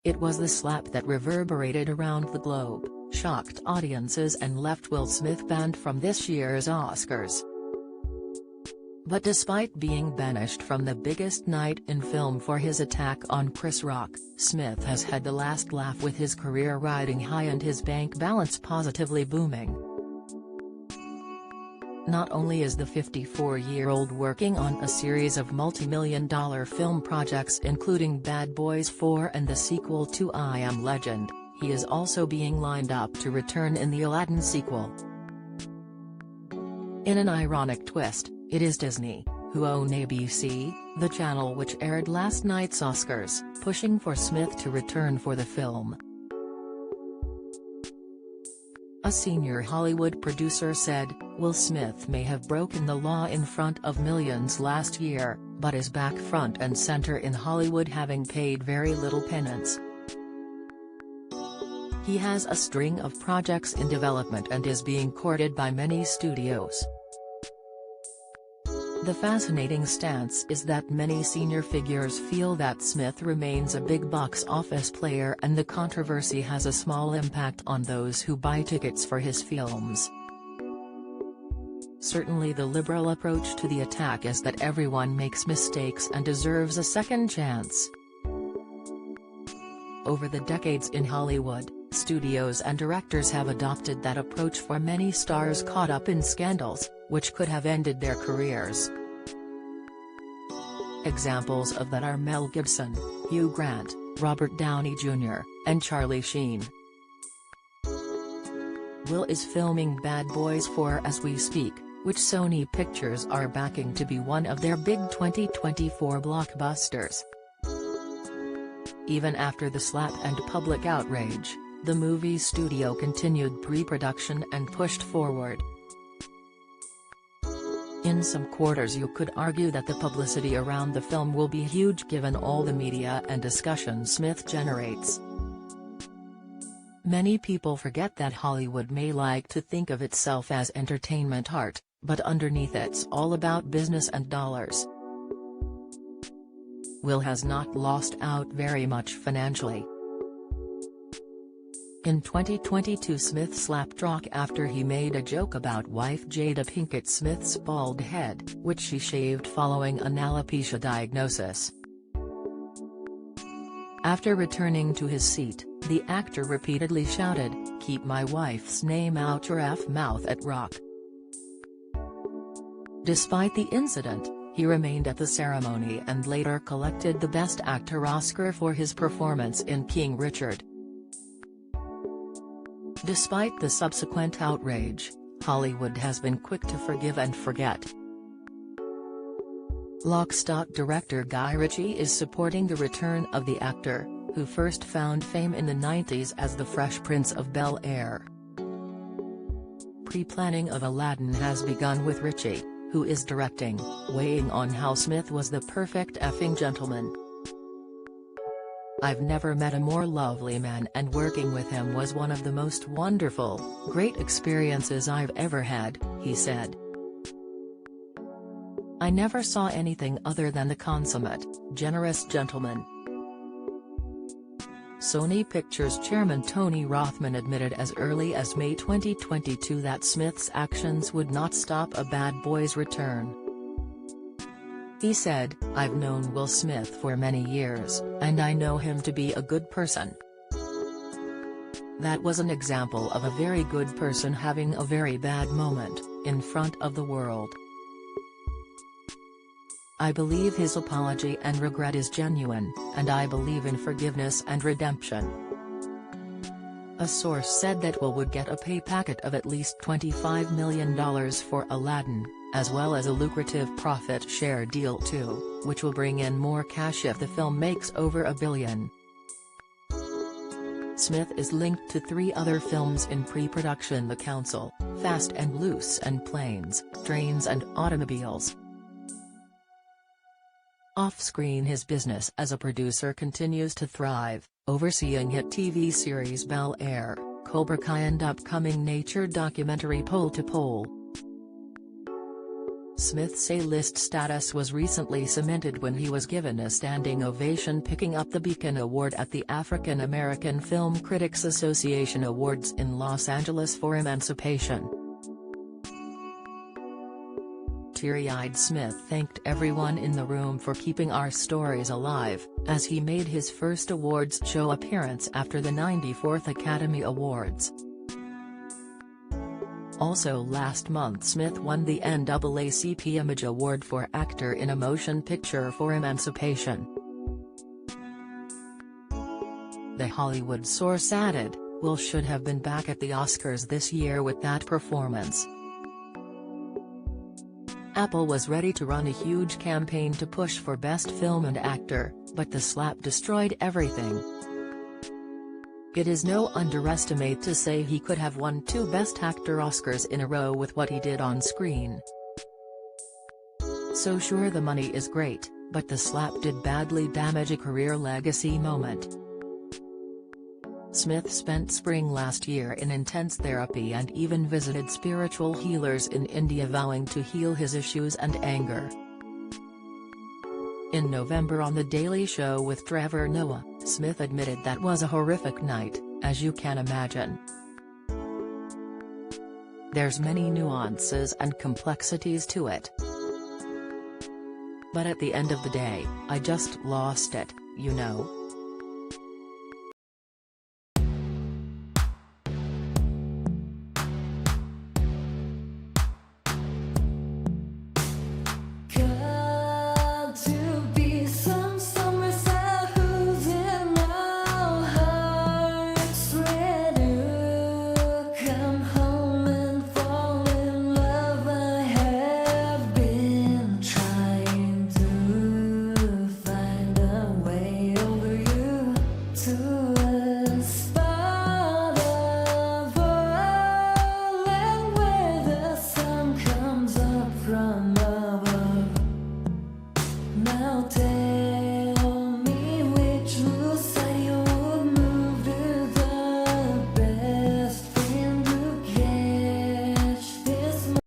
It was the slap that reverberated around the globe, shocked audiences and left Will Smith banned from this year's Oscars. But despite being banished from the biggest night in film for his attack on Chris Rock, Smith has had the last laugh with his career riding high and his bank balance positively booming. Not only is the 54-year-old working on a series of multi-million-dollar film projects including Bad Boys 4 and the sequel to I Am Legend, he is also being lined up to return in the Aladdin sequel. In an ironic twist, it is Disney, who own ABC, the channel which aired last night's Oscars, pushing for Smith to return for the film. A senior Hollywood producer said, Will Smith may have broken the law in front of millions last year, but is back front and center in Hollywood having paid very little penance. He has a string of projects in development and is being courted by many studios. The fascinating stance is that many senior figures feel that Smith remains a big box office player and the controversy has a small impact on those who buy tickets for his films. Certainly the liberal approach to the attack is that everyone makes mistakes and deserves a second chance. Over the decades in Hollywood, studios and directors have adopted that approach for many stars caught up in scandals, which could have ended their careers. Examples of that are Mel Gibson, Hugh Grant, Robert Downey Jr., and Charlie Sheen. Will is filming Bad Boys 4 as we speak, which Sony Pictures are backing to be one of their big 2024 blockbusters. Even after the slap and public outrage, the movie studio continued pre-production and pushed forward. In some quarters you could argue that the publicity around the film will be huge given all the media and discussion Smith generates. Many people forget that Hollywood may like to think of itself as entertainment art, but underneath it's all about business and dollars. Will has not lost out very much financially. In 2022 Smith slapped Rock after he made a joke about wife Jada Pinkett Smith's bald head, which she shaved following an alopecia diagnosis. After returning to his seat, the actor repeatedly shouted, "Keep my wife's name out your F mouth" at Rock. Despite the incident, he remained at the ceremony and later collected the Best Actor Oscar for his performance in King Richard. Despite the subsequent outrage, Hollywood has been quick to forgive and forget. Lock, Stock director Guy Ritchie is supporting the return of the actor, who first found fame in the 90s as the Fresh Prince of Bel-Air. Pre-planning of Aladdin has begun with Ritchie, who is directing, weighing on how Smith was the perfect effing gentleman. "I've never met a more lovely man and working with him was one of the most wonderful, great experiences I've ever had," he said. "I never saw anything other than the consummate, generous gentleman." Sony Pictures chairman Tony Rothman admitted as early as May 2022 that Smith's actions would not stop a Bad Boys return. He said, "I've known Will Smith for many years, and I know him to be a good person. That was an example of a very good person having a very bad moment, in front of the world. I believe his apology and regret is genuine, and I believe in forgiveness and redemption." A source said that Will would get a pay packet of at least $25 million for Aladdin, as well as a lucrative profit share deal too, which will bring in more cash if the film makes over $1 billion. Smith is linked to 3 other films in pre-production: The Council, Fast and Loose, and Planes, Trains and Automobiles. Off-screen his business as a producer continues to thrive, overseeing hit TV series Bel-Air, Cobra Kai and upcoming nature documentary Pole to Pole. Smith's A-list status was recently cemented when he was given a standing ovation picking up the Beacon Award at the African American Film Critics Association Awards in Los Angeles for Emancipation. Teary-eyed Smith thanked everyone in the room for keeping our stories alive, as he made his first awards show appearance after the 94th Academy Awards. Also last month Smith won the NAACP Image Award for Actor in a Motion Picture for Emancipation. The Hollywood source added, "Will should have been back at the Oscars this year with that performance." Apple was ready to run a huge campaign to push for Best Film and Actor, but the slap destroyed everything. It is no underestimate to say he could have won 2 Best Actor Oscars in a row with what he did on screen. So sure, the money is great, but the slap did badly damage a career legacy moment. Smith spent spring last year in intense therapy and even visited spiritual healers in India, vowing to heal his issues and anger. In November on The Daily Show with Trevor Noah, Smith admitted that was a horrific night, as you can imagine. There's many nuances and complexities to it. But at the end of the day, I just lost it, you know.